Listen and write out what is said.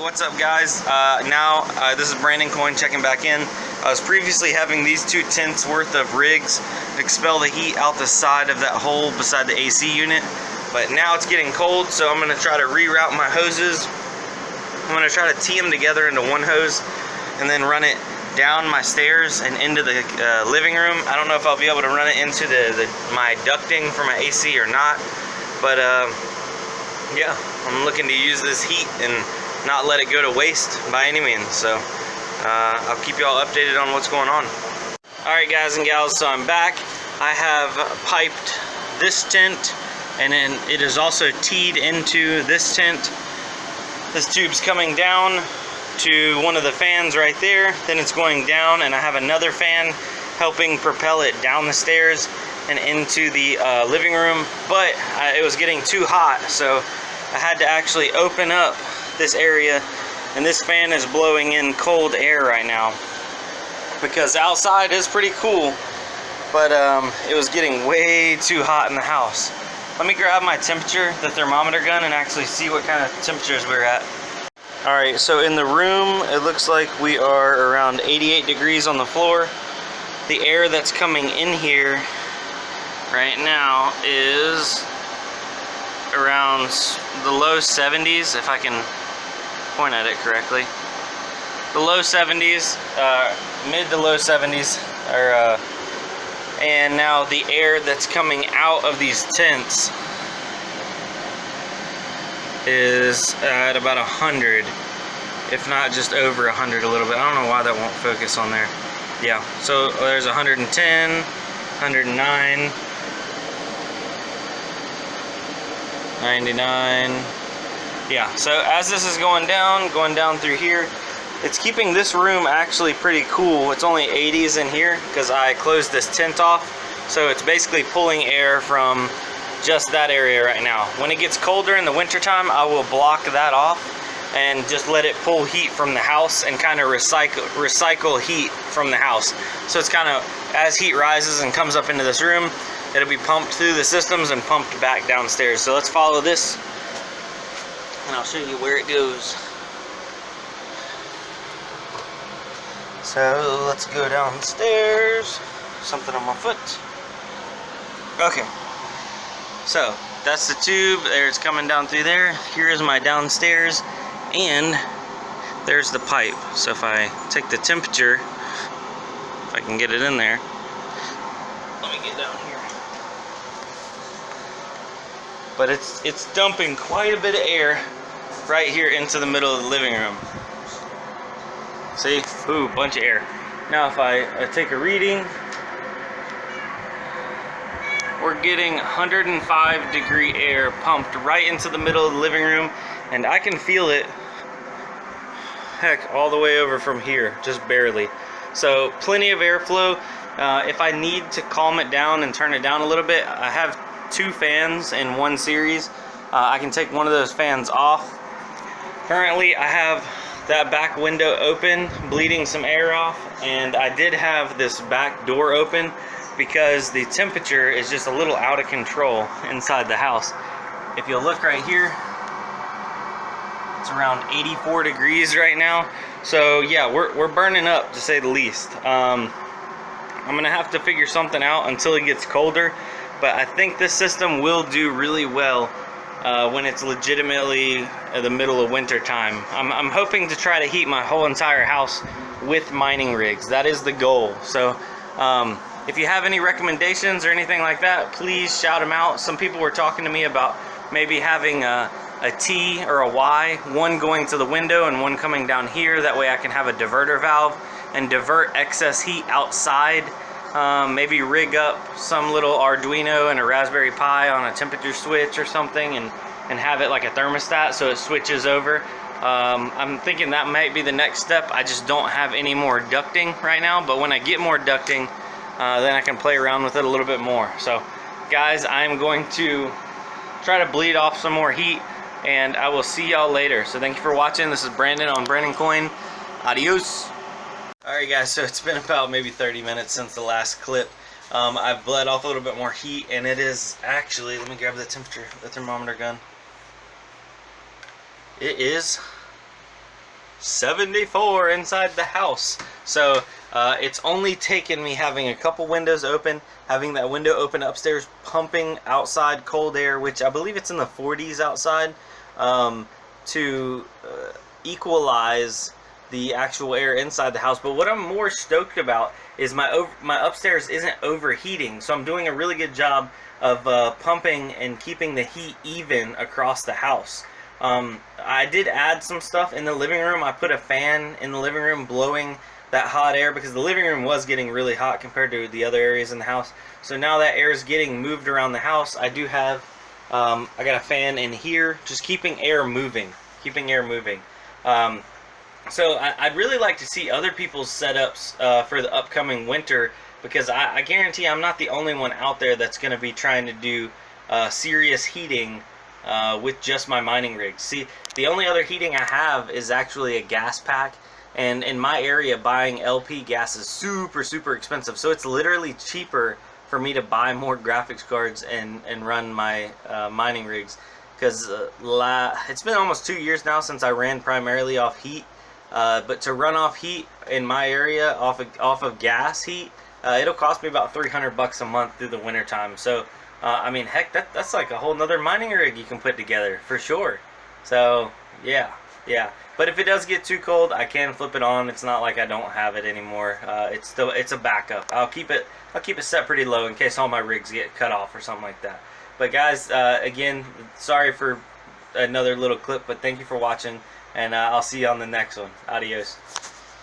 What's up, guys? This is Brandoncoin checking back in. I was previously having these 2 tents worth of rigs expel the heat out the side of that hole beside the AC unit, but now it's getting cold, so I'm going to try to reroute my hoses. I'm going to try to tee them together into one hose and then run it down my stairs and into the living room. I don't know if I'll be able to run it into my ducting for my AC or not, but yeah, I'm looking to use this heat and not let it go to waste by any means. So I'll keep you all updated on what's going on. Alright, guys and gals, so I'm back. I have piped this tent, and then it is also teed into this tent. This tube's coming down to one of the fans right there, then it's going down, and I have another fan helping propel it down the stairs and into the living room, but it was getting too hot, so I had to actually open up this area, and this fan is blowing in cold air right now because outside is pretty cool, but it was getting way too hot in the house. Let me grab my temperature, the thermometer gun, and actually see what kind of temperatures we're at. Alright, so in the room it looks like we are around 88 degrees on the floor. The air that's coming in here right now is around the low 70s, if I can point at it correctly. The low 70s, mid to low 70s, and now the air that's coming out of these tents is at about 100, if not just over 100 a little bit. I don't know why that won't focus on there. Yeah, so there's 110, 109, 99. Yeah, so as this is going down through here, it's keeping this room actually pretty cool. It's only 80s in here because I closed this tent off, so it's basically pulling air from just that area right now. When it gets colder in the wintertime, I will block that off and just let it pull heat from the house and kind of recycle heat from the house. So it's kind of, as heat rises and comes up into this room, it'll be pumped through the systems and pumped back downstairs. So let's follow this and I'll show you where it goes. So let's go downstairs. Something on my foot. Okay. So that's the tube. There, it's coming down through there. Here is my downstairs, and there's the pipe. So if I take the temperature, if I can get it in there. Let me get down here. But it's dumping quite a bit of air right here into the middle of the living room. See? Ooh, bunch of air. Now if I take a reading, we're getting 105 degree air pumped right into the middle of the living room, and I can feel it, heck, all the way over from here, just barely. So plenty of airflow. If I need to calm it down and turn it down a little bit, I have 2 fans in one series. I can take one of those fans off. Currently I have that back window open, bleeding some air off, and I did have this back door open because the temperature is just a little out of control inside the house. If you'll look right here, it's around 84 degrees right now. So yeah, we're burning up, to say the least. I'm gonna have to figure something out until it gets colder, but I think this system will do really well when it's legitimately the middle of winter time. I'm hoping to try to heat my whole entire house with mining rigs. That is the goal. So if you have any recommendations or anything like that, please shout them out. Some people were talking to me about maybe having a T or a Y, one going to the window and one coming down here. That way I can have a diverter valve and divert excess heat outside. Maybe rig up some little Arduino and a Raspberry Pi on a temperature switch or something, and have it like a thermostat so it switches over. I'm thinking that might be the next step. I just don't have any more ducting right now, but when I get more ducting, then I can play around with it a little bit more. So guys, I'm going to try to bleed off some more heat, and I will see y'all later. So thank you for watching. This is Brandon on Brandoncoin. Adios. Alright guys, so it's been about maybe 30 minutes since the last clip. I've bled off a little bit more heat, and it is actually, let me grab the temperature, the thermometer gun. It is 74 inside the house. So it's only taken me having a couple windows open, having that window open upstairs, pumping outside cold air, which I believe it's in the 40s outside, to equalize the actual air inside the house. But what I'm more stoked about is my upstairs isn't overheating, so I'm doing a really good job of pumping and keeping the heat even across the house. I did add some stuff in the living room. I put a fan in the living room blowing that hot air because the living room was getting really hot compared to the other areas in the house. So now that air is getting moved around the house, I do have I got a fan in here just keeping air moving. So I'd really like to see other people's setups for the upcoming winter, because I guarantee I'm not the only one out there that's going to be trying to do serious heating with just my mining rigs. See, the only other heating I have is actually a gas pack, and in my area buying LP gas is super expensive, so it's literally cheaper for me to buy more graphics cards and run my mining rigs, because it's been almost 2 years now since I ran primarily off heat, but to run off heat in my area off of gas heat, it'll cost me about $300 a month through the winter time. So I mean, heck, that's like a whole nother mining rig you can put together for sure. So yeah. But if it does get too cold, I can flip it on. It's not like I don't have it anymore. It's a backup. I'll keep it set pretty low in case all my rigs get cut off or something like that. But guys, again, sorry for another little clip, but thank you for watching, and I'll see you on the next one. Adios.